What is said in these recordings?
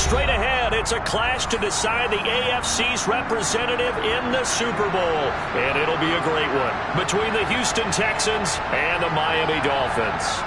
straight ahead. It's a clash to decide the AFC's representative in the Super Bowl. And it'll be a great one between the Houston Texans and the Miami Dolphins.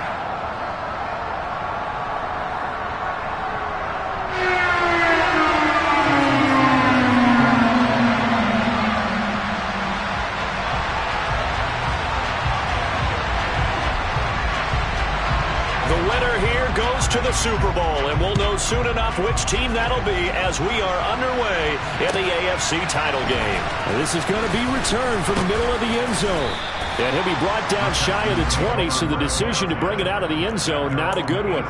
To the Super Bowl, and we'll know soon enough which team that'll be as we are underway in the AFC title game. This is going to be returned from the middle of the end zone. And he'll be brought down shy of the 20, so the decision to bring it out of the end zone, not a good one.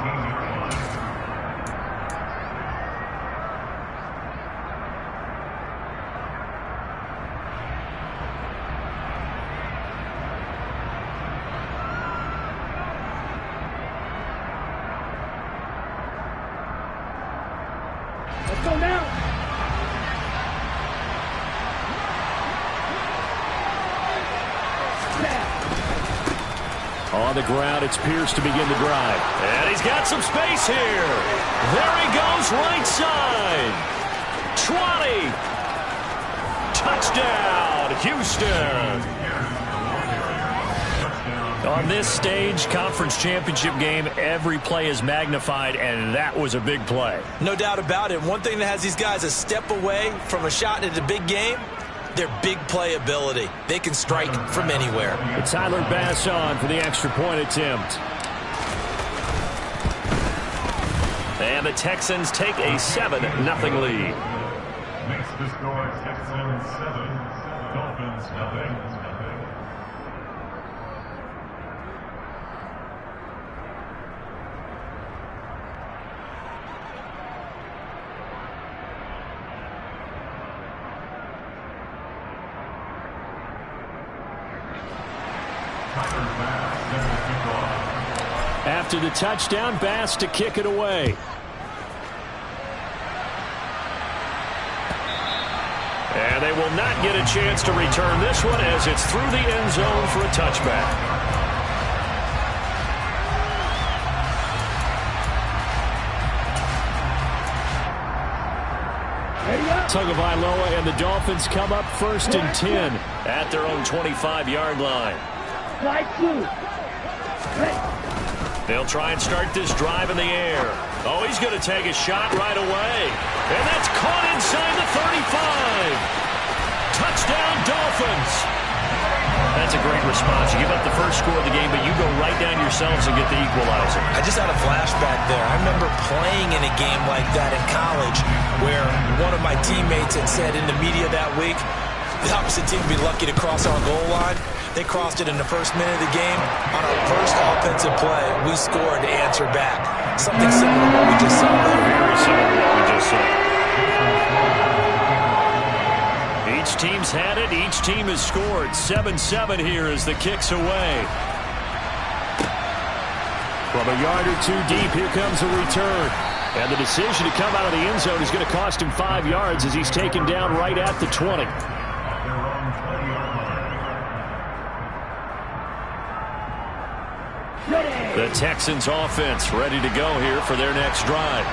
On the ground, it's Pierce to begin the drive. And he's got some space here. There he goes, right side. 20. Touchdown, Houston. On this stage, conference championship game, every play is magnified, and that was a big play. No doubt about it. One thing that has these guys a step away from a shot at a big game, their big play ability. They can strike from anywhere. It's Tyler Bass on for the extra point attempt. And the Texans take a 7-0 lead. Makes the score Texans 7, Dolphins 0. After the touchdown, Bass to kick it away. And they will not get a chance to return this one as it's through the end zone for a touchback. Tagovailoa and the Dolphins come up 1st and 10 at their own 25-yard line. They'll try and start this drive in the air. Oh, he's going to take a shot right away. And that's caught inside the 35. Touchdown, Dolphins. That's a great response. You give up the first score of the game, but you go right down yourselves and get the equalizer. I just had a flashback there. I remember playing in a game like that in college where one of my teammates had said in the media that week, the opposite team would be lucky to cross our goal line. They crossed it in the first minute of the game. On our first offensive play, we scored to answer back. Something similar to what we just saw there. Very similar to what we just saw. Each team's had it. Each team has scored. 7-7 here as the kick's away. From a yard or two deep, here comes a return. And the decision to come out of the end zone is going to cost him 5 yards as he's taken down right at the 20. The Texans offense ready to go here for their next drive.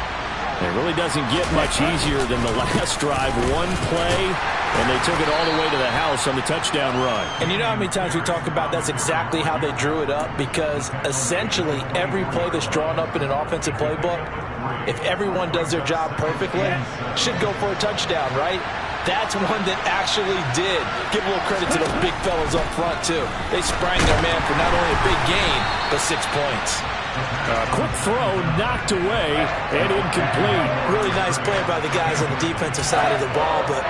It really doesn't get much easier than the last drive. One play, and they took it all the way to the house on the touchdown run. And you know how many times we talk about that's exactly how they drew it up? Because essentially every play that's drawn up in an offensive playbook, if everyone does their job perfectly, should go for a touchdown, right? That's one that actually did. Give a little credit to those big fellas up front, too. They sprang their man for not only a big gain, but 6 points. Quick throw, knocked away, and incomplete. Really nice play by the guys on the defensive side of the ball, but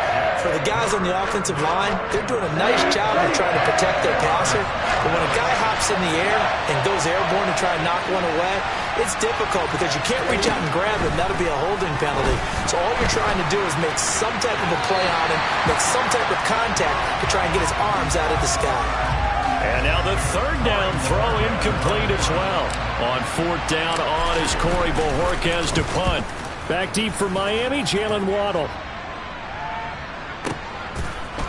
for the guys on the offensive line, they're doing a nice job of trying to protect their passer. But when a guy hops in the air and goes airborne to try and knock one away, it's difficult because you can't reach out and grab him. That'll be a holding penalty. So all you're trying to do is make some type of a play on him, make some type of contact to try and get his arms out of the sky. And now the third down throw incomplete as well. On 4th down on is Corey Bojorquez to punt. Back deep for Miami, Jalen Waddle.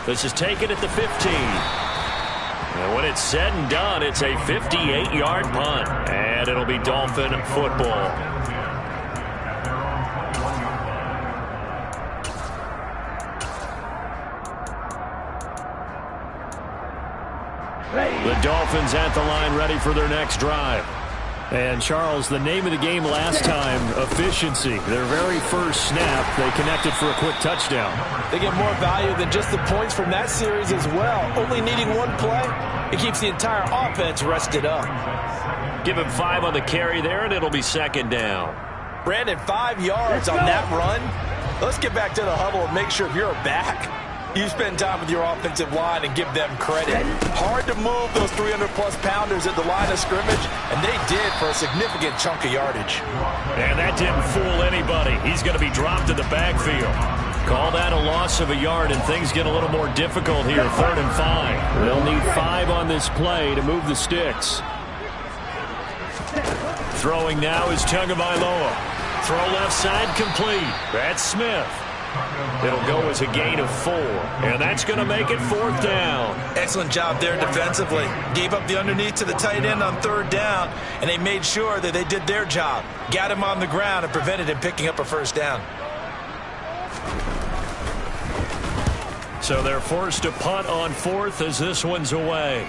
This is taken at the 15. And when it's said and done, it's a 58-yard punt. And it'll be Dolphin football. The Dolphins at the line ready for their next drive. And, Charles, the name of the game last time, efficiency. Their very first snap, they connected for a quick touchdown. They get more value than just the points from that series as well. Only needing one play, it keeps the entire offense rested up. Give him 5 on the carry there, and it'll be second down. Brandon, 5 yards on that run. Let's get back to the huddle and make sure if you're a back, you spend time with your offensive line and give them credit. Hard to move those 300-plus pounders at the line of scrimmage, and they did for a significant chunk of yardage. And that didn't fool anybody. He's going to be dropped in the backfield. Call that a loss of a yard, and things get a little more difficult here. 3rd and 5. They'll need 5 on this play to move the sticks. Throwing now is Tagovailoa. Throw left side complete. That's Smith. It'll go as a gain of 4, and that's going to make it 4th down. Excellent job there defensively. Gave up the underneath to the tight end on 3rd down, and they made sure that they did their job. Got him on the ground and prevented him picking up a 1st down. So they're forced to punt on 4th as this one's away.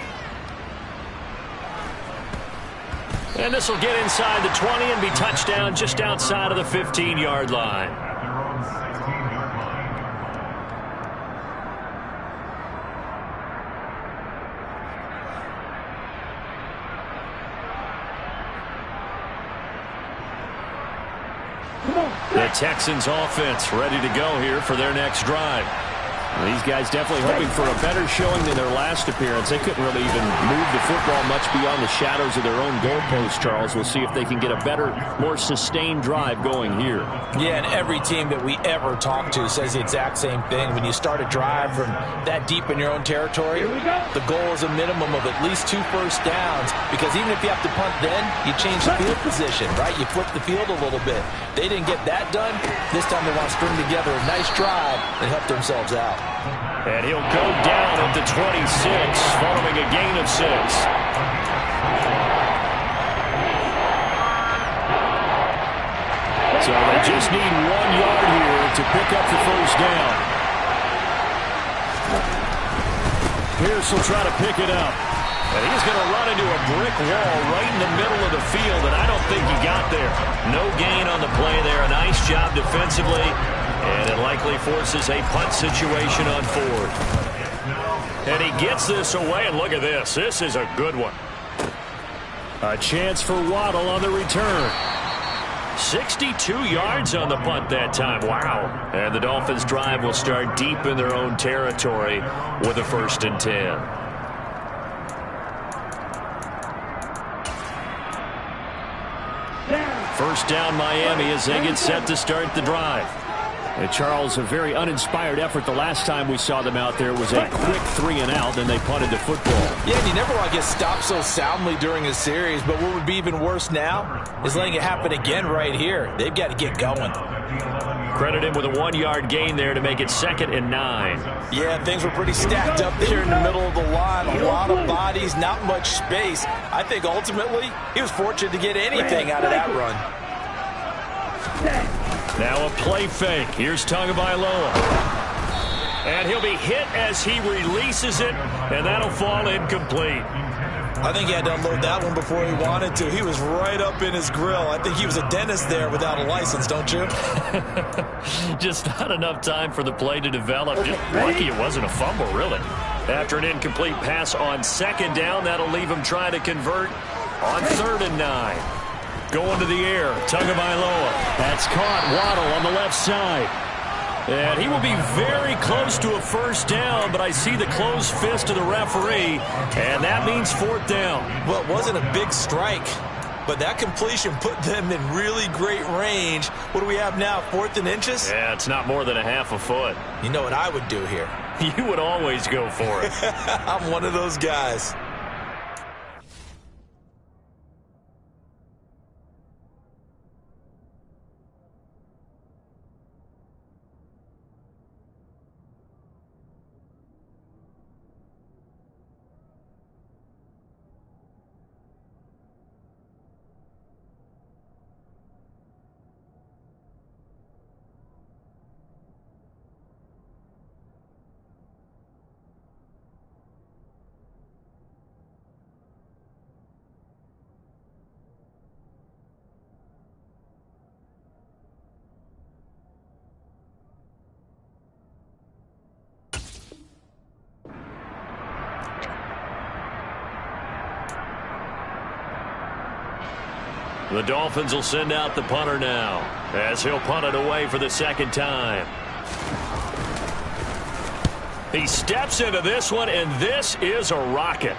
And this will get inside the 20 and be touchdown just outside of the 15-yard line. The Texans offense ready to go here for their next drive. These guys definitely hoping for a better showing than their last appearance. They couldn't really even move the football much beyond the shadows of their own goalposts, Charles. We'll see if they can get a better, more sustained drive going here. Yeah, and every team that we ever talk to says the exact same thing. When you start a drive from that deep in your own territory, the goal is a minimum of at least 2 first downs, because even if you have to punt then, you change the field position, right? You flip the field a little bit. They didn't get that done. This time they want to string together a nice drive and help themselves out. And he'll go down at the 26 following a gain of 6. So they just need 1 yard here to pick up the 1st down. Pierce will try to pick it up. And he's going to run into a brick wall right in the middle of the field, and I don't think he got there. No gain on the play there. A nice job defensively, and it likely forces a punt situation on 4th. And he gets this away, and look at this. This is a good one. A chance for Waddle on the return. 62 yards on the punt that time. Wow. And the Dolphins' drive will start deep in their own territory with a 1st and 10. First down Miami as they get set to start the drive. And Charles, a very uninspired effort. The last time we saw them out there was a quick 3 and out, then they punted the football. Yeah, and you never want to get stopped so soundly during a series, but what would be even worse now is letting it happen again right here. They've got to get going. Credit him with a 1-yard gain there to make it 2nd and 9. Yeah, things were pretty stacked up there in the middle of the line. A lot of bodies, not much space. I think ultimately he was fortunate to get anything out of that run. Now a play fake. Here's Tagovailoa. And he'll be hit as he releases it, and that'll fall incomplete. I think he had to unload that one before he wanted to. He was right up in his grill. I think he was a dentist there without a license, don't you? Just not enough time for the play to develop. Just lucky it wasn't a fumble, really. After an incomplete pass on 2nd down, that'll leave him trying to convert on 3rd and 9. Going to the air, Tagovailoa. That's caught. Waddle on the left side. And he will be very close to a 1st down, but I see the closed fist of the referee, and that means 4th down. Well, it wasn't a big strike, but that completion put them in really great range. What do we have now, 4th and inches? Yeah, it's not more than a half a foot. You know what I would do here? You would always go for it. I'm one of those guys. The Dolphins will send out the punter now as he'll punt it away for the second time. He steps into this one, and this is a rocket.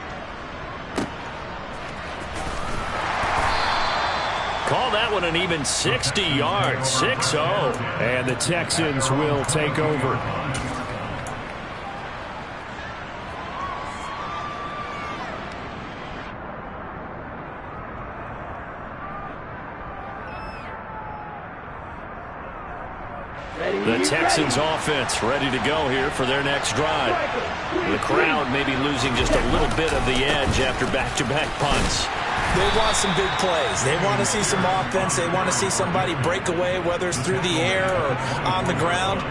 Call that one an even 60 yards, 6-0. And the Texans will take over. The Texans offense ready to go here for their next drive. The crowd may be losing just a little bit of the edge after back-to-back punts. They want some big plays. They want to see some offense. They want to see somebody break away, whether it's through the air or on the ground.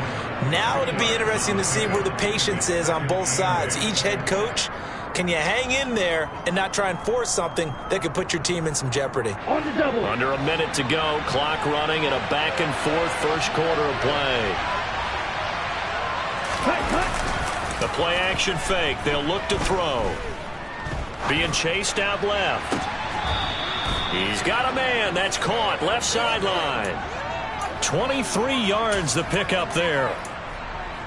Now it'll be interesting to see where the patience is on both sides. Each head coach, can you hang in there and not try and force something that could put your team in some jeopardy? Under a minute to go, clock running in a back-and-forth first quarter of play. The play-action fake. They'll look to throw. Being chased out left. He's got a man. That's caught. Left sideline. 23 yards the pickup there.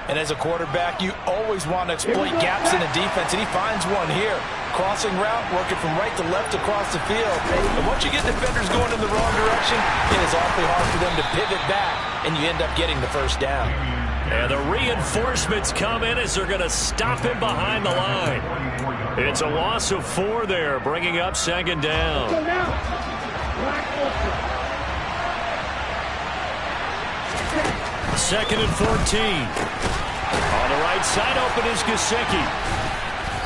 And as a quarterback, you always want to exploit gaps in the defense, and he finds one here. Crossing route, working from right to left across the field. And once you get defenders going in the wrong direction, it is awfully hard for them to pivot back, and you end up getting the first down. And the reinforcements come in as they're going to stop him behind the line. It's a loss of 4 there, bringing up second down. Second and 14. On the right side, open is Gesicki.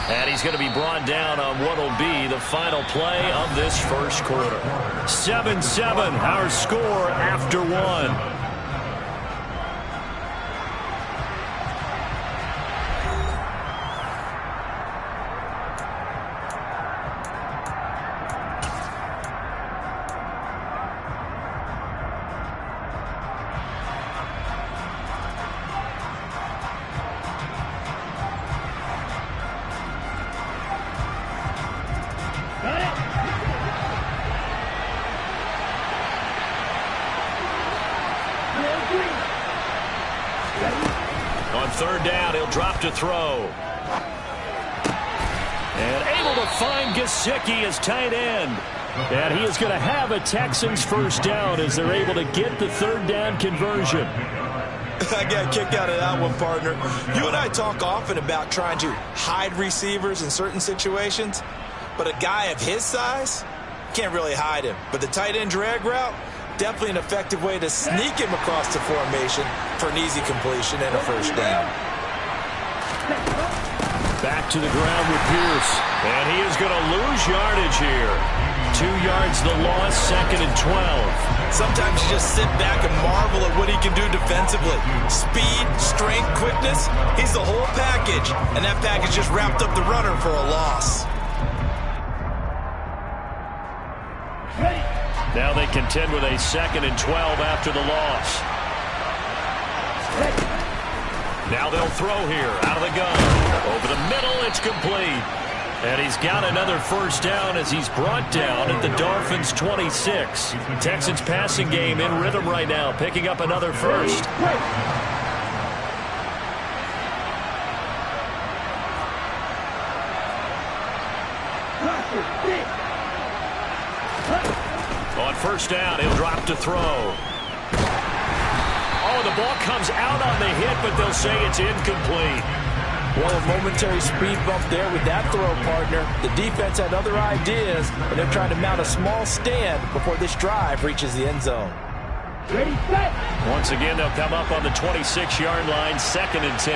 And he's going to be brought down on what will be the final play of this first quarter. 7-7, our score after 1. Third down, he'll drop to throw. And able to find Gesicki as tight end. And he is going to have a Texans first down as they're able to get the third down conversion. I got a kick out of that one, partner. You and I talk often about trying to hide receivers in certain situations, but a guy of his size can't really hide him. But the tight end drag route, definitely an effective way to sneak him across the formation for an easy completion and a first down. Back to the ground with Pierce. And he is going to lose yardage here. 2 yards the loss, second and 12. Sometimes you just sit back and marvel at what he can do defensively. Speed, strength, quickness, he's the whole package. And that package just wrapped up the runner for a loss. Now they contend with a second and 12 after the loss. Now they'll throw here out of the gun. Over the middle, it's complete. And he's got another first down as he's brought down at the Dolphins' 26. Texans passing game in rhythm right now, picking up another first. On first down, he'll drop to throw. Oh, the ball comes out on the hit, but they'll say it's incomplete. Well, a momentary speed bump there with that throw, partner. The defense had other ideas, and they're trying to mount a small stand before this drive reaches the end zone. Ready, set. Once again, they'll come up on the 26-yard line, second and 10.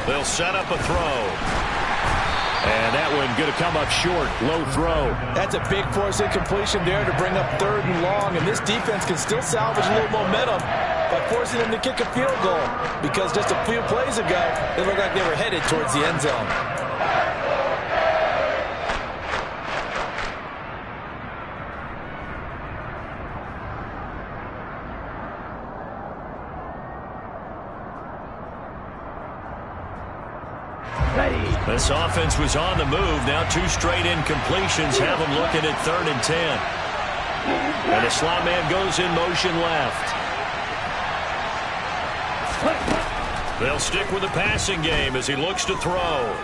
They'll set up a throw. And that one going to come up short. Low throw. That's a big force incompletion there to bring up third and long. And this defense can still salvage a little momentum by forcing them to kick a field goal. Because just a few plays ago, they looked like they were headed towards the end zone. This offense was on the move. Now 2 straight incompletions have them looking at 3rd and 10. And the slot man goes in motion left. They'll stick with the passing game as he looks to throw.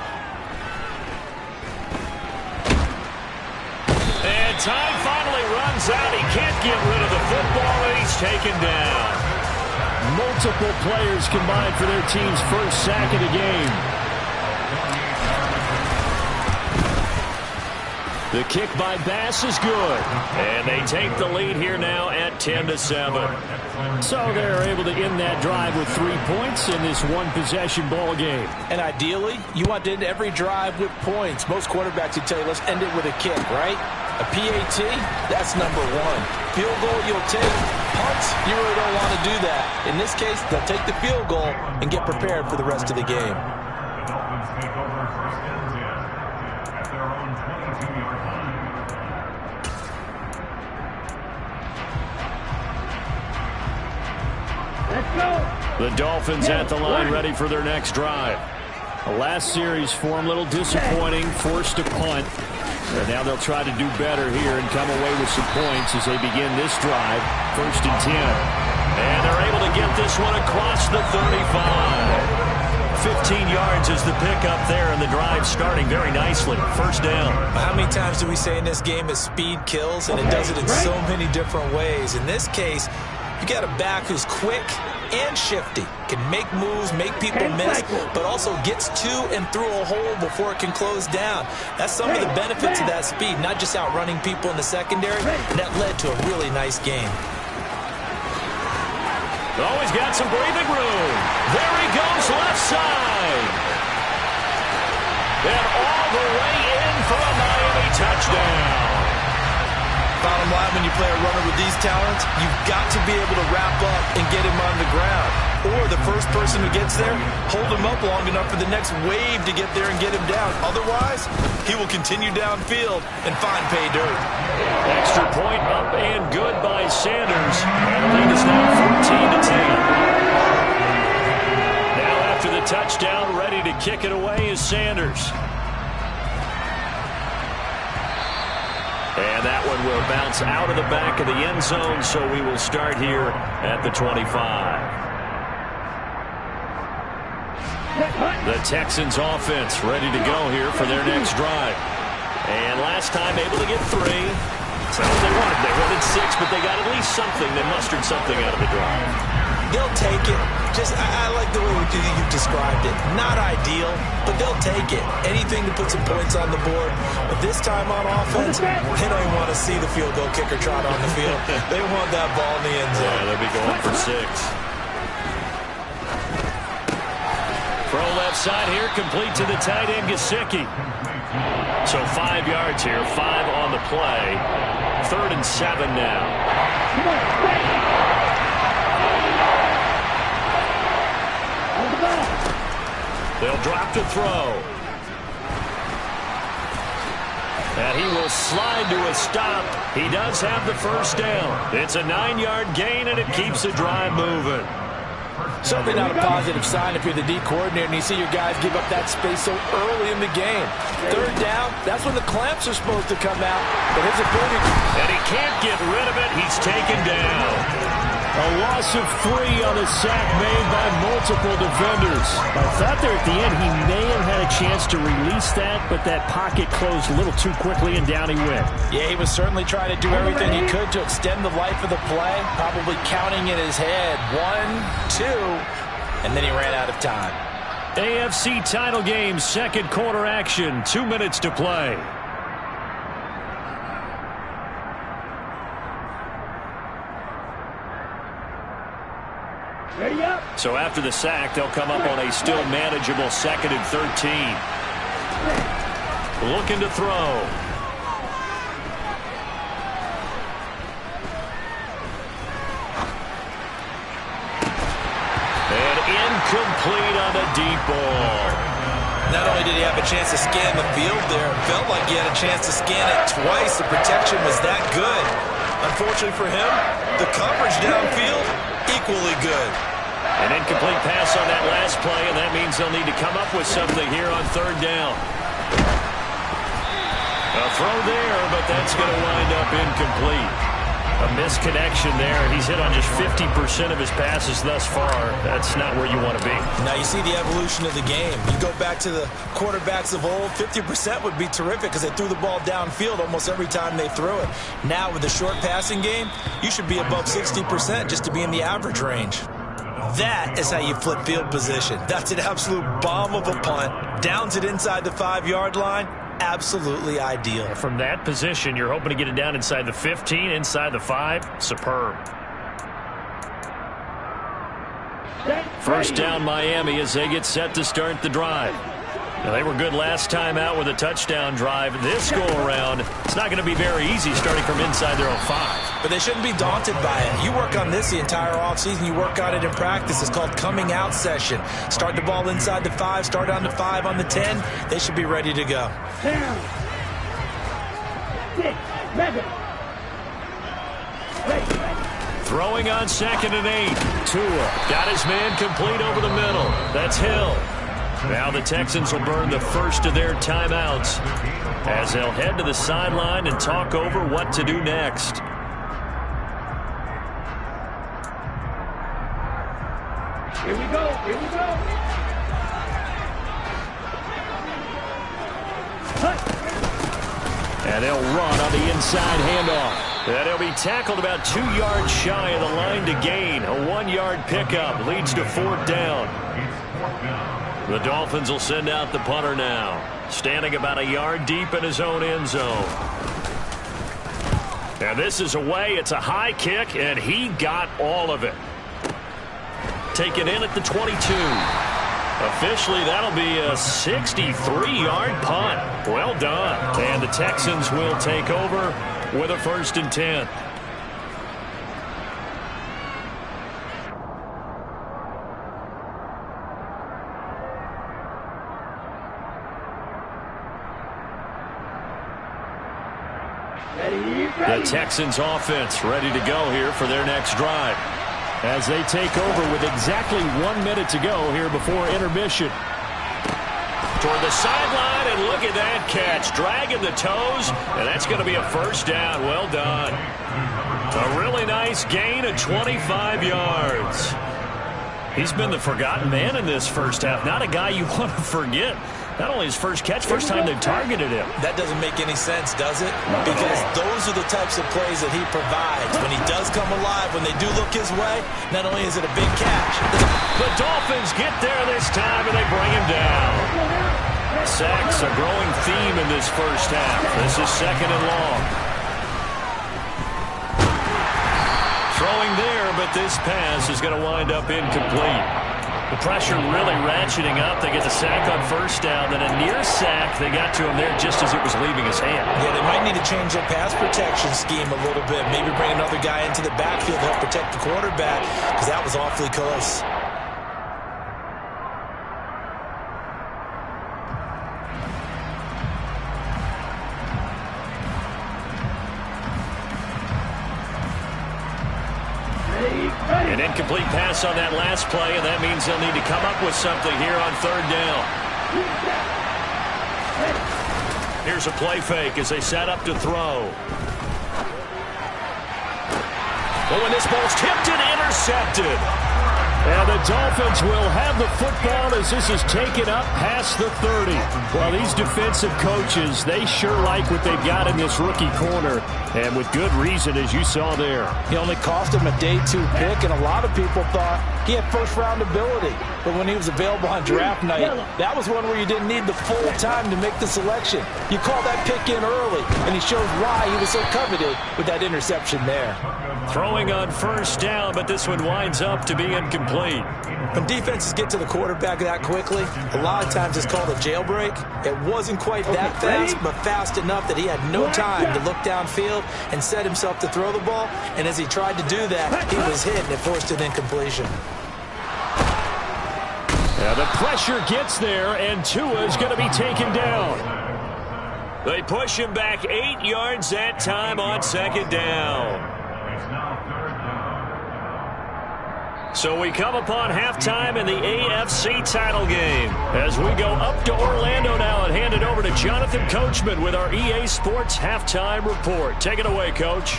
And time finally runs out. He can't get rid of the football, and he's taken down. Multiple players combined for their team's first sack of the game. The kick by Bass is good. And they take the lead here now at 10-7. So they're able to end that drive with 3 points in this one-possession ball game. And ideally, you want to end every drive with points. Most quarterbacks would tell you, let's end it with a kick, right? A PAT, that's number 1. Field goal, you'll take. Punts, you really don't want to do that. In this case, they'll take the field goal and get prepared for the rest of the game. The Dolphins take over 1st and 10 at their own 22-yard line. The Dolphins at the line ready for their next drive. The last series for them a little disappointing, forced to punt. And now they'll try to do better here and come away with some points as they begin this drive. 1st and 10. And they're able to get this one across the 35. 15 yards is the pickup there, and the drive starting very nicely. 1st down. How many times do we say in this game that speed kills, and it does it in so many different ways? In this case, you got a back who's quick and shifty, can make moves, make people miss, but also gets to and through a hole before it can close down. That's some of the benefits of that speed, not just outrunning people in the secondary, and that led to a really nice game. Oh, he's got some breathing room. There he goes, left side. And all the way in for a Miami touchdown. Bottom line, when you play a runner with these talents, you've got to be able to wrap up and get him on the ground. Or the first person who gets there, hold him up long enough for the next wave to get there and get him down. Otherwise, he will continue downfield and find pay dirt. Extra point up and good by Sanders. And the lead is now 14-10. Now after the touchdown, ready to kick it away is Sanders. And that one will bounce out of the back of the end zone, so we will start here at the 25. The Texans offense ready to go here for their next drive. And last time able to get 3. That's not what they wanted. They wanted 6, but they got at least something. They mustered something out of the drive. They'll take it. I like the way you described it. Not ideal, but they'll take it. Anything to put some points on the board. But this time on offense, they don't even want to see the field goal kicker trot on the field. They want that ball in the end zone. Yeah, they'll be going for 6. Throw left side here, complete to the tight end, Gesicki. So 5 yards here, 5 on the play. 3rd and 7 now. They'll drop to throw. And he will slide to a stop. He does have the 1st down. It's a 9-yard gain, and it keeps the drive moving. Certainly not a positive sign if you're the D coordinator and you see your guys give up that space so early in the game. 3rd down, that's when the clamps are supposed to come out. But his ability... And he can't get rid of it. He's taken down. A loss of 3 on a sack made by multiple defenders. I thought there at the end he may have had a chance to release that, but that pocket closed a little too quickly and down he went. Yeah, he was certainly trying to do everything he could to extend the life of the play, probably counting in his head 1, 2, and then he ran out of time. AFC title game, 2nd quarter action, 2 minutes to play. So after the sack, they'll come up on a still manageable 2nd and 13. Looking to throw. And incomplete on the deep ball. Not only did he have a chance to scan the field there, it felt like he had a chance to scan it twice. The protection was that good. Unfortunately for him, the coverage downfield, equally good. An incomplete pass on that last play, and that means they'll need to come up with something here on third down. A throw there, but that's going to wind up incomplete. A misconnection there. He's hit on just 50% of his passes thus far. That's not where you want to be. Now you see the evolution of the game. You go back to the quarterbacks of old, 50% would be terrific because they threw the ball downfield almost every time they threw it. Now with the short passing game, you should be above 60% just to be in the average range. That is how you flip field position. That's an absolute bomb of a punt. Downs it inside the 5-yard line. Absolutely ideal. From that position, you're hoping to get it down inside the 15, inside the 5. Superb. First down, Miami, as they get set to start the drive. Now, they were good last time out with a touchdown drive. This go-around, it's not going to be very easy starting from inside their own 5. But they shouldn't be daunted by it. You work on this the entire offseason. You work on it in practice. It's called coming out session. Start the ball inside the 5, start on the 5, on the 10. They should be ready to go. 10, 6, 7, 8. Throwing on 2nd and 8. Tua got his man complete over the middle. That's Hill. Now the Texans will burn the first of their timeouts as they'll head to the sideline and talk over what to do next. Here we go. Here we go. And they'll run on the inside handoff. And he'll be tackled about 2 yards shy of the line to gain. A 1-yard pickup leads to 4th down. The Dolphins will send out the punter now, standing about a yard deep in his own end zone. Now this is away. It's a high kick, and he got all of it. Taken in at the 22. Officially, that'll be a 63-yard punt. Well done. And the Texans will take over with a 1st and 10. The Texans offense ready to go here for their next drive as they take over with exactly 1 minute to go here before intermission. Toward the sideline, and look at that catch. Dragging the toes, and that's going to be a 1st down. Well done. A really nice gain of 25 yards. He's been the forgotten man in this first half. Not a guy you want to forget. Not only his first catch, first time they've targeted him. That doesn't make any sense, does it? Because those are the types of plays that he provides. When he does come alive, when they do look his way, not only is it a big catch. The Dolphins get there this time, and they bring him down. Sacks, a growing theme in this first half. This is 2nd and long. Throwing there, but this pass is going to wind up incomplete. The pressure really ratcheting up. They get the sack on 1st down, then a near sack. They got to him there just as it was leaving his hand. Yeah, they might need to change their pass protection scheme a little bit. Maybe bring another guy into the backfield to help protect the quarterback, because that was awfully close. An incomplete pass on that last play, and that means they'll need to come up with something here on 3rd down. Here's a play fake as they set up to throw. Oh, and this ball's tipped and intercepted. And the Dolphins will have the football as this is taken up past the 30. Well, these defensive coaches, they sure like what they've got in this rookie corner. And with good reason, as you saw there. He only cost him a day 2 pick, and a lot of people thought he had first-round ability. But when he was available on draft night, that was one where you didn't need the full time to make the selection. You call that pick in early, and he shows why he was so coveted with that interception there. Throwing on 1st down, but this one winds up to be incomplete. When defenses get to the quarterback that quickly, a lot of times it's called a jailbreak. It wasn't quite that fast, but fast enough that he had no time to look downfield and set himself to throw the ball. And as he tried to do that, he was hit, and it forced an incompletion. Now the pressure gets there, and Tua is going to be taken down. They push him back 8 yards that time on 2nd down. So we come upon halftime in the AFC title game as we go up to Orlando now and hand it over to Jonathan Coachman with our EA Sports halftime report. Take it away, Coach.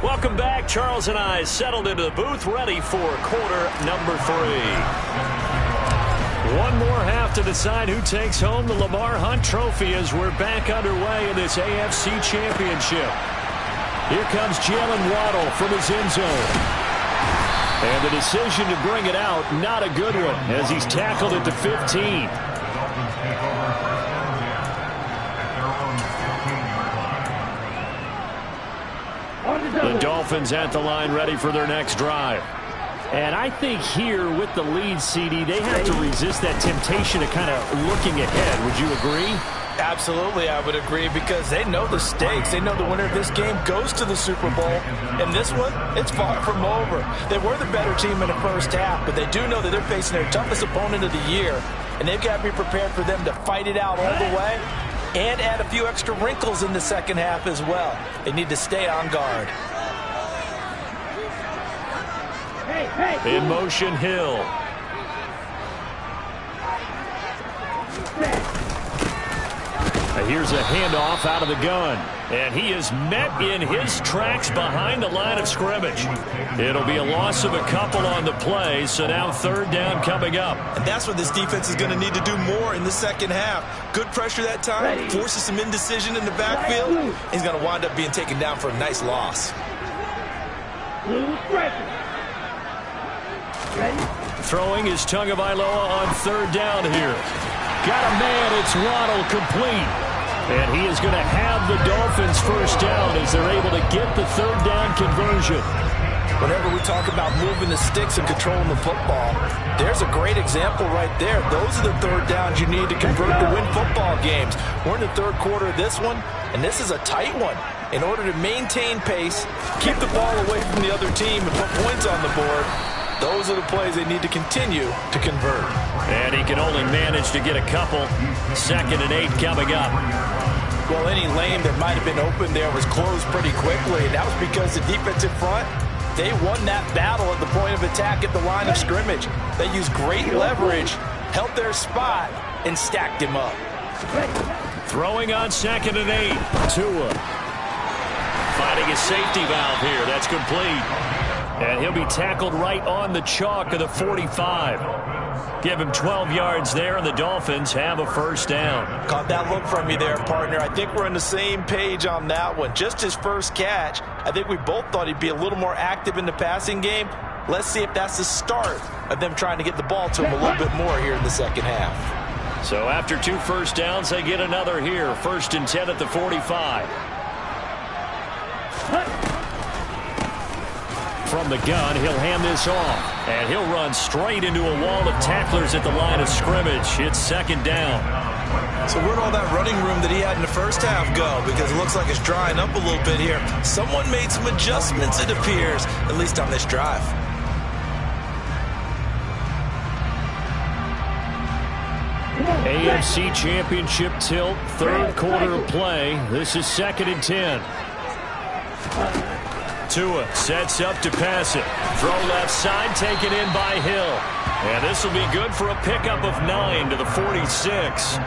Welcome back. Charles and I settled into the booth, ready for quarter number 3. One more half to decide who takes home the Lamar Hunt Trophy as we're back underway in this AFC Championship. Here comes Jalen Waddle from his end zone. And the decision to bring it out, not a good one, as he's tackled at the 15. The Dolphins at the line, ready for their next drive. And I think here with the lead, CD, they have to resist that temptation of kind of looking ahead. Would you agree? Absolutely, I would agree, because they know the stakes. They know the winner of this game goes to the Super Bowl. And this one, it's far from over. They were the better team in the first half, but they do know that they're facing their toughest opponent of the year. And they've got to be prepared for them to fight it out all the way and add a few extra wrinkles in the second half as well. They need to stay on guard. In motion, Hill. Here's a handoff out of the gun. And he is met in his tracks behind the line of scrimmage. It'll be a loss of a couple on the play, so now third down coming up. And that's what this defense is going to need to do more in the second half. Good pressure that time, forces some indecision in the backfield. He's going to wind up being taken down for a nice loss. Throwing is Tagovailoa on third down here. Got a man, it's Waddle, complete. And he is going to have the Dolphins first down as they're able to get the third down conversion. Whenever we talk about moving the sticks and controlling the football, there's a great example right there. Those are the third downs you need to convert to win football games. We're in the third quarter of this one, and this is a tight one. In order to maintain pace, keep the ball away from the other team, and put points on the board, those are the plays they need to continue to convert. And he can only manage to get a couple. 2nd and 8 coming up. Well, any lane that might have been open there was closed pretty quickly, and that was because the defensive front, they won that battle at the point of attack at the line of scrimmage. They used great leverage, held their spot, and stacked him up. Throwing on 2nd and 8. Tua finding a safety valve here. That's complete. And he'll be tackled right on the chalk of the 45. Give him 12 yards there, and the Dolphins have a first down. Caught that look from you there, partner. I think we're on the same page on that one. Just his first catch. I think we both thought he'd be a little more active in the passing game. Let's see if that's the start of them trying to get the ball to him a little bit more here in the second half. So after 2 first downs, they get another here. 1st and 10 at the 45. From the gun, he'll hand this off. And he'll run straight into a wall of tacklers at the line of scrimmage. It's 2nd down. So where'd all that running room that he had in the first half go? Because it looks like it's drying up a little bit here. Someone made some adjustments, it appears, at least on this drive. AFC Championship tilt, 3rd quarter of play. This is 2nd and 10. Tua sets up to pass it. Throw left side, taken in by Hill. And this will be good for a pickup of 9 to the 46.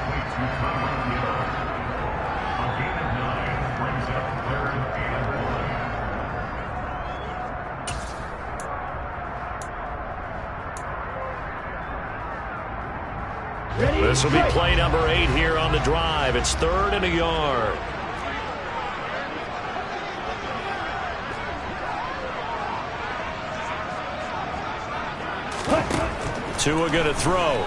This will be play number 8 here on the drive. It's 3rd and a yard. Tua going to throw.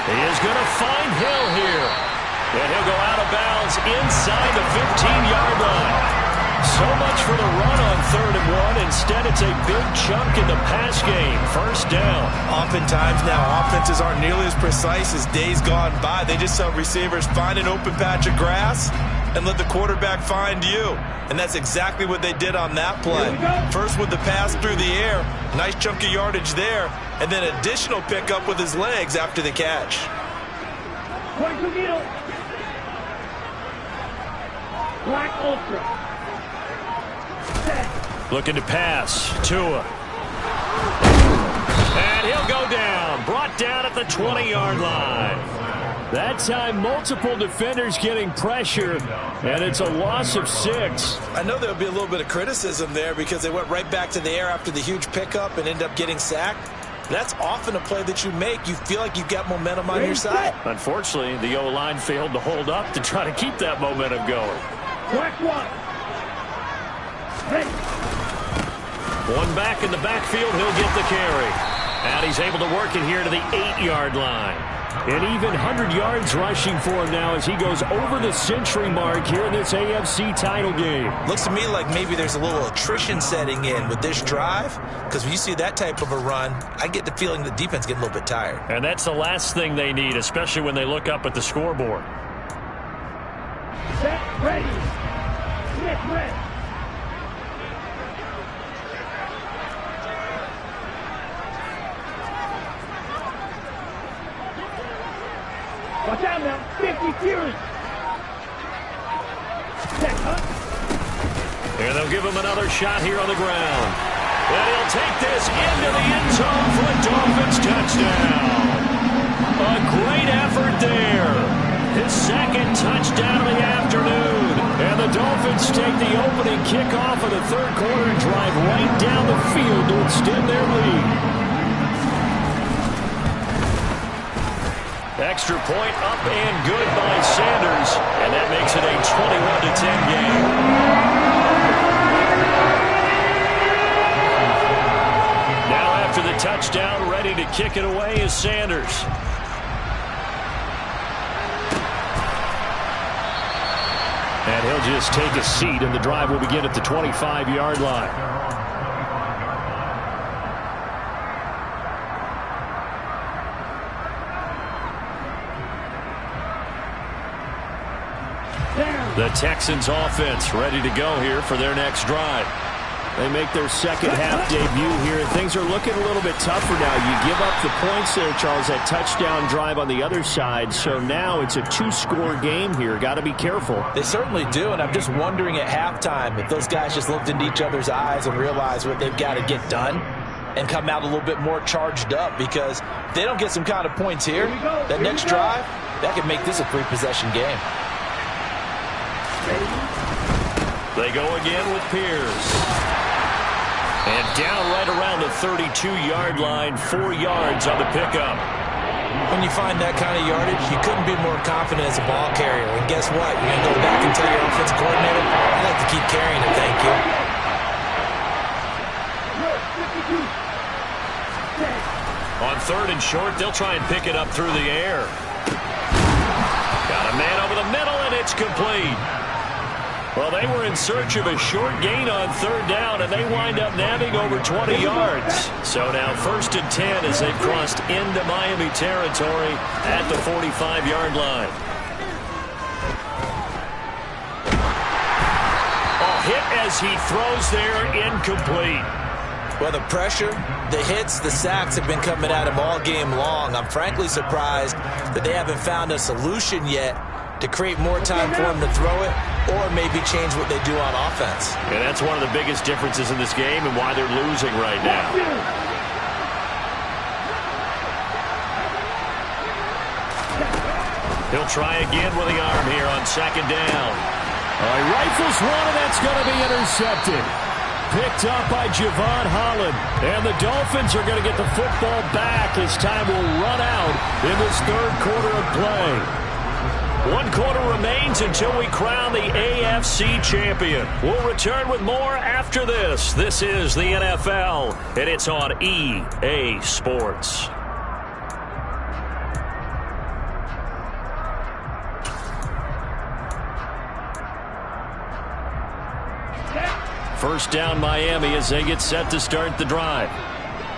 He is going to find Hill here. And he'll go out of bounds inside the 15-yard line. So much for the run on 3rd and 1. Instead, it's a big chunk in the pass game. First down. Oftentimes now, offenses aren't nearly as precise as days gone by. They just help receivers find an open patch of grass and let the quarterback find you. And that's exactly what they did on that play. First with the pass through the air, nice chunk of yardage there, and then additional pickup with his legs after the catch. Black Ultra. Set. Looking to pass. Tua. And he'll go down. Brought down at the 20-yard line. That time, multiple defenders getting pressure, and it's a loss of 6. I know there'll be a little bit of criticism there because they went right back to the air after the huge pickup and end up getting sacked. That's often a play that you make. You feel like you've got momentum on your side. Unfortunately, the O-line failed to hold up to try to keep that momentum going. Black 1. Ready. One back in the backfield, he'll get the carry. And he's able to work it here to the 8-yard line. An even 100 yards rushing for him now as he goes over the century mark here in this AFC title game. Looks to me like maybe there's a little attrition setting in with this drive, because when you see that type of a run, I get the feeling the defense getting a little bit tired. And that's the last thing they need, especially when they look up at the scoreboard. Set. Ready. Get ready. Watch out now. 50 Fury. Set. And they'll give him another shot here on the ground. And he'll take this into the end zone for a Dolphins touchdown. A great effort there. His second touchdown of the afternoon. And the Dolphins take the opening kickoff of the third quarter and drive right down the field to extend their lead. Extra point up and good by Sanders. And that makes it a 21-10 game. Now after the touchdown, ready to kick it away is Sanders. And he'll just take a seat, and the drive will begin at the 25-yard line. The Texans offense ready to go here for their next drive. They make their second half debut here, and things are looking a little bit tougher now. You give up the points there, Charles, that touchdown drive on the other side. So now it's a 2-score game here. Got to be careful. They certainly do, and I'm just wondering at halftime if those guys just looked into each other's eyes and realized what they've got to get done and come out a little bit more charged up, because if they don't get some kind of points here, that next drive, that could make this a 3-possession game. They go again with Pierce. And down right around the 32-yard line, 4 yards on the pickup. When you find that kind of yardage, you couldn't be more confident as a ball carrier. And guess what? You're going to go back and tell your offensive coordinator, I'd like to keep carrying it, thank you. On 3rd and short, they'll try and pick it up through the air. Got a man over the middle, and it's complete. Well, they were in search of a short gain on 3rd down, and they wind up nabbing over 20 yards. So now 1st and 10 as they've crossed into Miami territory at the 45-yard line. A hit as he throws there, incomplete. Well, the pressure, the hits, the sacks have been coming at him all game long. I'm frankly surprised that they haven't found a solution yet to create more time for him to throw it, or maybe change what they do on offense. And that's one of the biggest differences in this game and why they're losing right now. He'll try again with the arm here on 2nd down. He rifles one, and that's going to be intercepted. Picked up by Javon Holland. And the Dolphins are going to get the football back as time will run out in this 3rd quarter of play. 1 quarter remains until we crown the AFC champion. We'll return with more after this. This is the NFL, and it's on EA Sports. First down Miami as they get set to start the drive.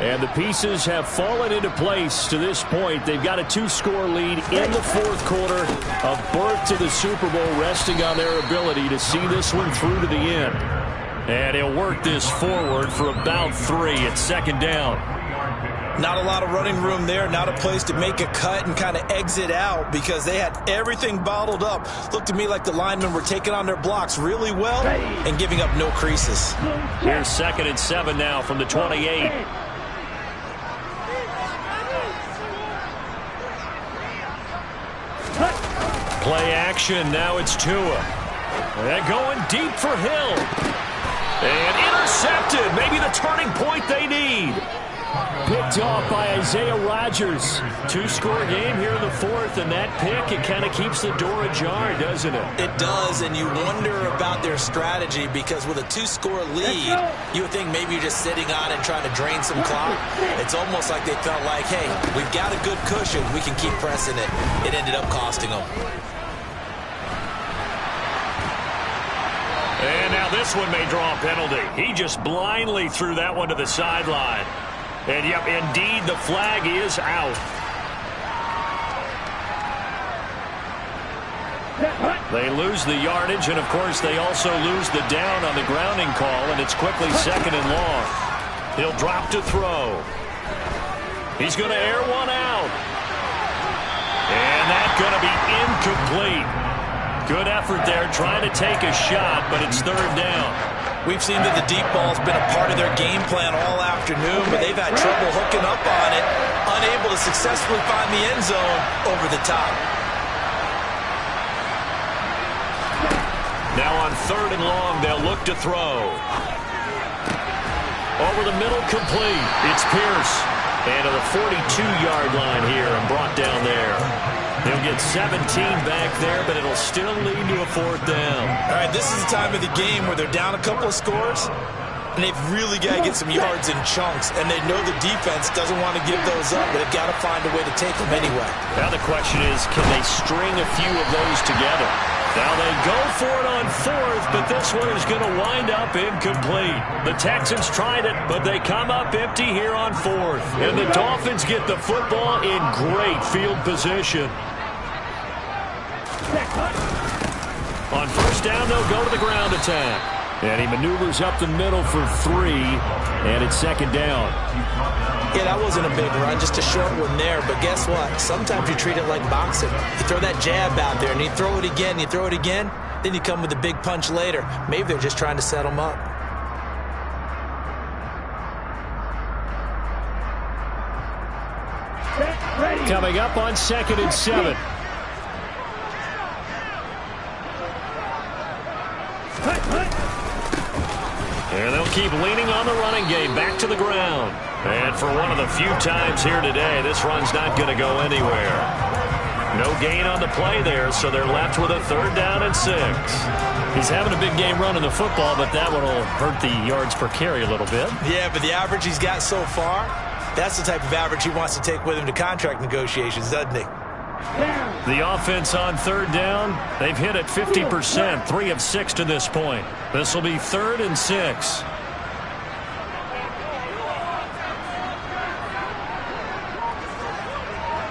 And the pieces have fallen into place to this point. They've got a 2-score lead in the fourth quarter. A berth to the Super Bowl resting on their ability to see this one through to the end. And he'll work this forward for about 3. It's second down. Not a lot of running room there. Not a place to make a cut and kind of exit out because they had everything bottled up. Looked to me like the linemen were taking on their blocks really well and giving up no creases. Here's 2nd and 7 now from the 28. Play action. Now it's Tua. They're going deep for Hill. And intercepted. Maybe the turning point they need. Picked off by Isaiah Rodgers. 2-score game here in the fourth, and that pick, it kind of keeps the door ajar, doesn't it? It does, and you wonder about their strategy because with a 2-score lead, you would think maybe you're just sitting on it trying to drain some clock. It's almost like they felt like, hey, we've got a good cushion. We can keep pressing it. It ended up costing them. And now this one may draw a penalty. He just blindly threw that one to the sideline. And, yep, indeed, the flag is out. They lose the yardage, and, of course, they also lose the down on the grounding call, and it's quickly 2nd and long. He'll drop to throw. He's going to air one out. And that's going to be incomplete. Good effort there trying to take a shot, but it's 3rd down. We've seen that the deep ball's been a part of their game plan all afternoon, but they've had trouble hooking up on it, unable to successfully find the end zone over the top. Now on 3rd and long, they'll look to throw. Over the middle, complete. It's Pierce. And to the 42-yard line here and brought down there. They'll get 17 back there, but it'll still lead to a 4th down. All right, this is the time of the game where they're down a couple of scores, and they've really got to get some yards in chunks, and they know the defense doesn't want to give those up, but they've got to find a way to take them anyway. Now the question is, can they string a few of those together? Now they go for it on 4th, but this one is going to wind up incomplete. The Texans tried it, but they come up empty here on 4th. And the Dolphins get the football in great field position. On 1st down, they'll go to the ground attack. And he maneuvers up the middle for 3, and it's 2nd down. Yeah, that wasn't a big run, just a short one there. But guess what? Sometimes you treat it like boxing. You throw that jab out there, and you throw it again, you throw it again, then you come with a big punch later. Maybe they're just trying to set them up. Coming up on 2nd and 7. And they'll keep leaning on the running game, back to the ground. And for one of the few times here today, this run's not going to go anywhere. No gain on the play there, so they're left with a 3rd down and 6. He's having a big game running the football, but that one will hurt the yards per carry a little bit. Yeah, but the average he's got so far, that's the type of average he wants to take with him to contract negotiations, doesn't he? The offense on 3rd down, they've hit it 50%, 3 of 6 to this point. This will be 3rd and 6.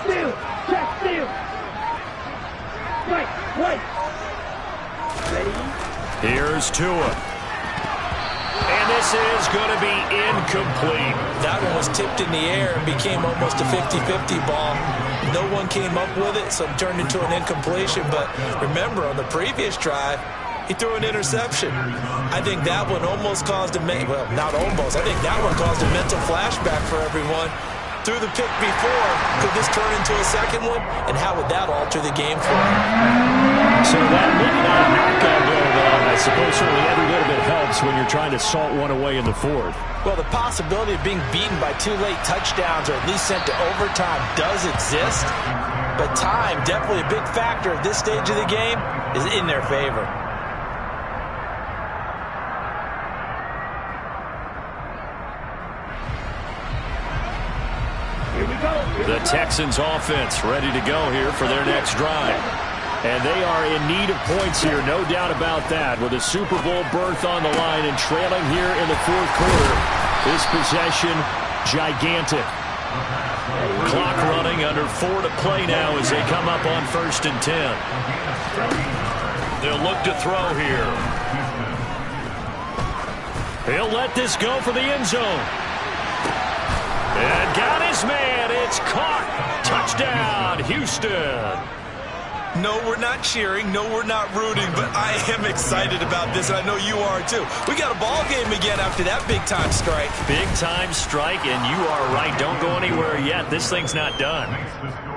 Steal, check, steal. Wait. Ready? Here's Tua. And this is going to be incomplete. That one was tipped in the air and became almost a 50-50 ball. No one came up with it, so it turned into an incompletion. But remember, on the previous drive, he threw an interception. I think that one almost caused well, not almost. I think that one caused a mental flashback for everyone. Threw the pick before. Could this turn into a second one? And how would that alter the game for him? So that maybe not a knockout blow, but I suppose certainly every little bit helps when you're trying to salt one away in the 4th. Well, the possibility of being beaten by 2 late touchdowns or at least sent to overtime does exist. But time, definitely a big factor at this stage of the game, is in their favor. Here we go. The Texans offense ready to go here for their next drive. And they are in need of points here, no doubt about that, with a Super Bowl berth on the line and trailing here in the 4th quarter. This possession, gigantic. Clock running, under 4 to play now as they come up on 1st and 10. They'll look to throw here. He'll let this go for the end zone. And got his man. It's caught. Touchdown, Houston. No, we're not cheering. No, we're not rooting. But I am excited about this, and I know you are too. We got a ball game again after that big-time strike. Big-time strike, and you are right. Don't go anywhere yet. This thing's not done.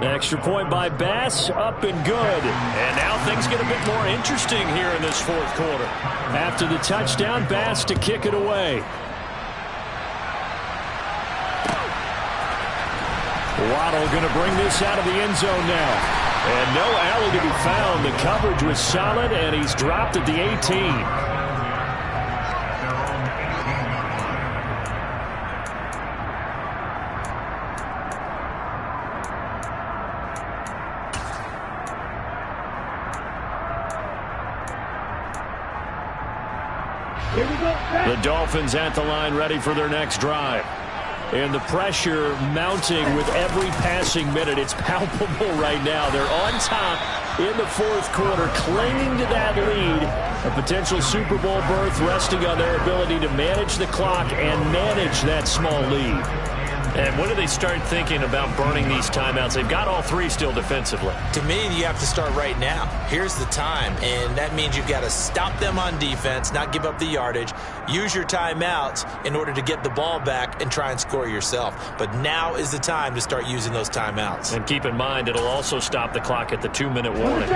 Extra point by Bass, up and good. And now things get a bit more interesting here in this 4th quarter. After the touchdown, Bass to kick it away. Waddle going to bring this out of the end zone now. And no alley to be found. The coverage was solid, and he's dropped at the 18. Here we go. The Dolphins at the line, ready for their next drive. And the pressure mounting with every passing minute. It's palpable right now. They're on top in the 4th quarter, clinging to that lead. A potential Super Bowl berth resting on their ability to manage the clock and manage that small lead. And when do they start thinking about burning these timeouts? They've got all 3 still defensively. To me, you have to start right now. Here's the time, and that means you've got to stop them on defense, not give up the yardage, use your timeouts in order to get the ball back and try and score yourself. But now is the time to start using those timeouts. And keep in mind, it'll also stop the clock at the 2-minute warning.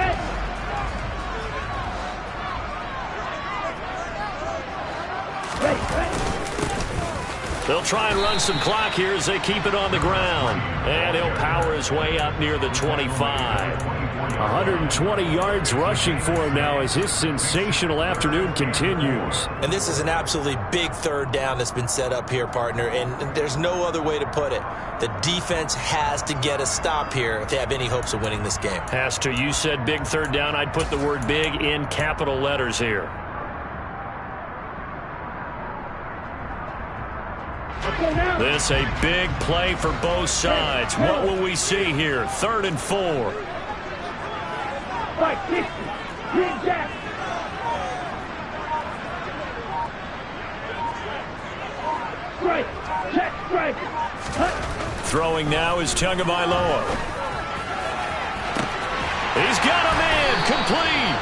They'll try and run some clock here as they keep it on the ground. And he'll power his way up near the 25. 120 yards rushing for him now as his sensational afternoon continues. And this is an absolutely big 3rd down that's been set up here, partner, and there's no other way to put it. The defense has to get a stop here if they have any hopes of winning this game. Has to. You said big 3rd down. I'd put the word big in capital letters here. This a big play for both sides. What will we see here? 3rd and 4. Right, 60. Green jack. Strike. Check, strike. Hut. Throwing now is Tagovailoa. He's got a man complete.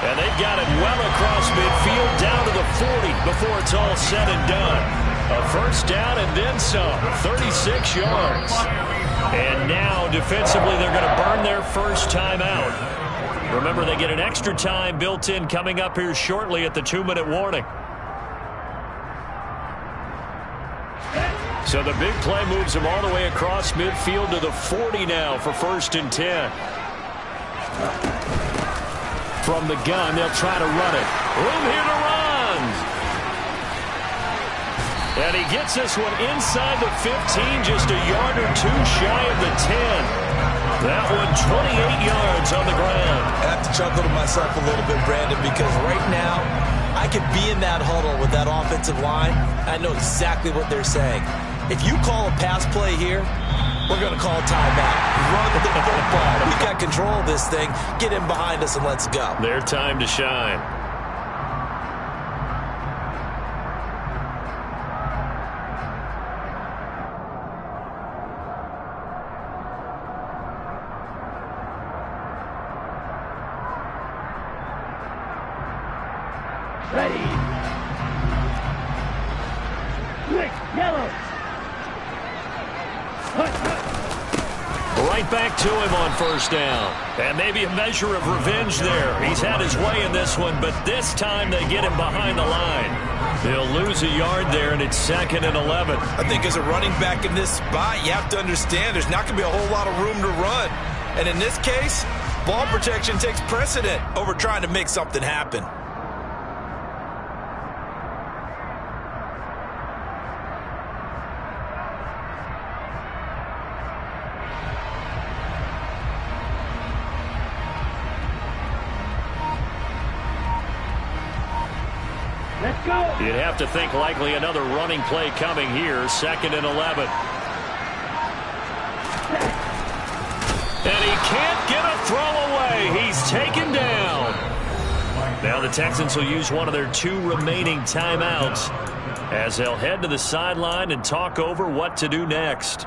And they've got it well across midfield down to the 40 before it's all said and done. A 1st down and then some, 36 yards. And now, defensively, they're going to burn their 1st time out. Remember, they get an extra time built in coming up here shortly at the 2-minute warning. So the big play moves them all the way across midfield to the 40 now for 1st and 10. From the gun, they'll try to run it. Room here to run. And he gets this one inside the 15, just a yard or 2 shy of the 10. That one 28 yards on the ground. I have to chuckle to myself a little bit, Brandon, because right now I could be in that huddle with that offensive line. I know exactly what they're saying. If you call a pass play here, we're going to call timeout. Run the football. We got control of this thing. Get in behind us and let's go. Their time to shine. Ready. Quick, yellow. Hut, hut. Right back to him on 1st down. And maybe a measure of revenge there. He's had his way in this one, but this time they get him behind the line. They'll lose a yard there, and it's 2nd and 11. I think as a running back in this spot, you have to understand there's not going to be a whole lot of room to run. And in this case, ball protection takes precedent over trying to make something happen. Let's You'd have to think likely another running play coming here. 2nd and 11. And he can't get a throw away. He's taken down. Now the Texans will use one of their 2 remaining timeouts as they'll head to the sideline and talk over what to do next.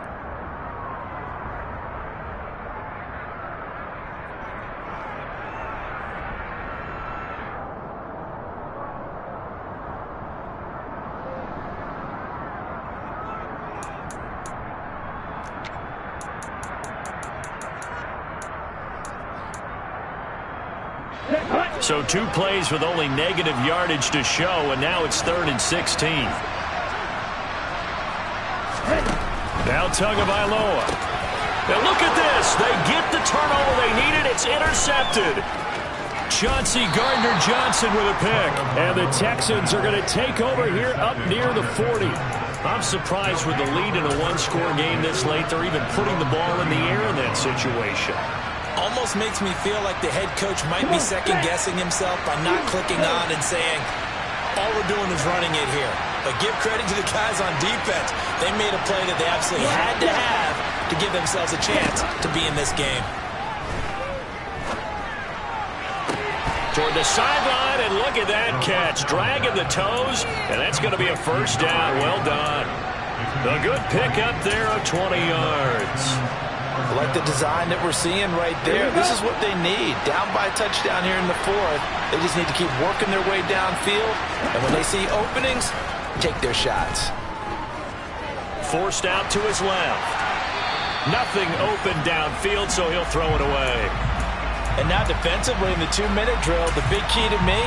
So 2 plays with only negative yardage to show, and now it's 3rd and 16. Now Tagovailoa. And look at this. They get the turnover they needed. It's intercepted. Chauncey Gardner-Johnson with a pick. And the Texans are going to take over here up near the 40. I'm surprised with the lead in a 1-score game this late. They're even putting the ball in the air in that situation. Almost makes me feel like the head coach might be second-guessing himself by not clicking on and saying, all we're doing is running it here. But give credit to the guys on defense. They made a play that they absolutely had to have to give themselves a chance to be in this game. Toward the sideline, and look at that catch. Dragging the toes, and that's going to be a 1st down. Well done. A good pick up there of 20 yards. I like the design that we're seeing right there. This is what they need. Down by a touchdown here in the 4th. They just need to keep working their way downfield. And when they see openings, take their shots. Forced out to his left. Nothing open downfield, so he'll throw it away. And now defensively in the 2-minute drill, the big key to me,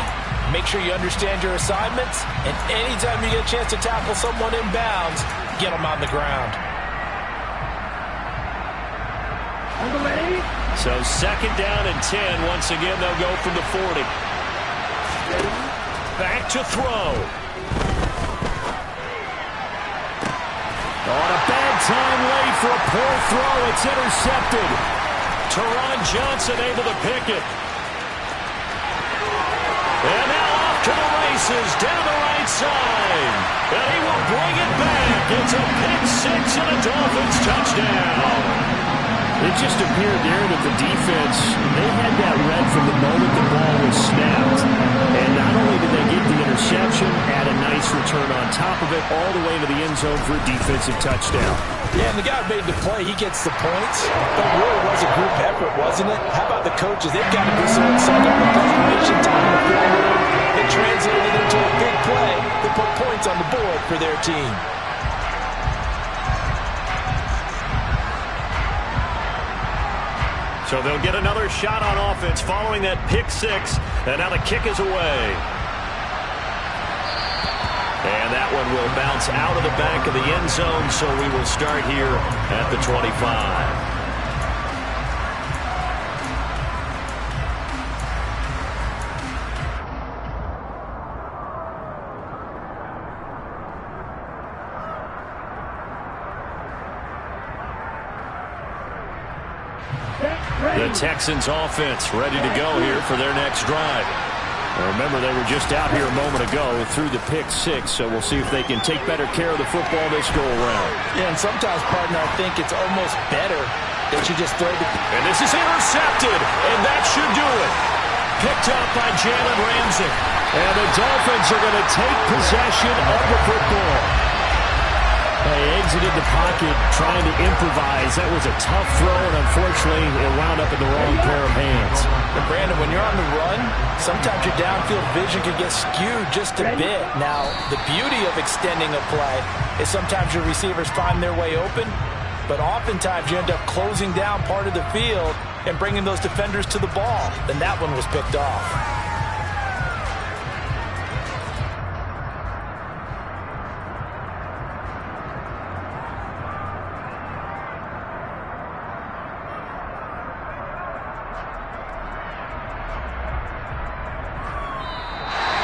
make sure you understand your assignments. And anytime you get a chance to tackle someone in bounds, get them on the ground. So 2nd down and 10. Once again, they'll go from the 40. Back to throw. On a bad time late for a poor throw. It's intercepted. Teron Johnson able to pick it. And now off to the races down the right side. And he will bring it back. It's a pick 6 and a Dolphins touchdown. It just appeared there that the defense, they had that read from the moment the ball was snapped. And not only did they get the interception, add a nice return on top of it, all the way to the end zone for a defensive touchdown. Yeah, and the guy who made the play, he gets the points. But it really was a group effort, wasn't it? How about the coaches? They've got to be so excited with the information time in the film room. It translated into a big play that put points on the board for their team. So they'll get another shot on offense following that pick 6. And now the kick is away. And that one will bounce out of the back of the end zone, so we will start here at the 25. The Texans offense ready to go here for their next drive. Now remember, they were just out here a moment ago through the pick 6, so we'll see if they can take better care of the football this go-around. Yeah, and sometimes, partner, I think it's almost better that you just throw the... And this is intercepted, and that should do it. Picked up by Jalen Ramsey. And the Dolphins are going to take possession of the football. They exited the pocket trying to improvise. That was a tough throw, and unfortunately, it wound up in the wrong pair of hands. And Brandon, when you're on the run, sometimes your downfield vision can get skewed just a bit. Now, the beauty of extending a play is sometimes your receivers find their way open, but oftentimes you end up closing down part of the field and bringing those defenders to the ball. And that one was picked off.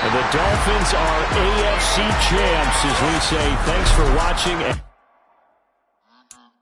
The Dolphins are AFC champs, as we say. Thanks for watching.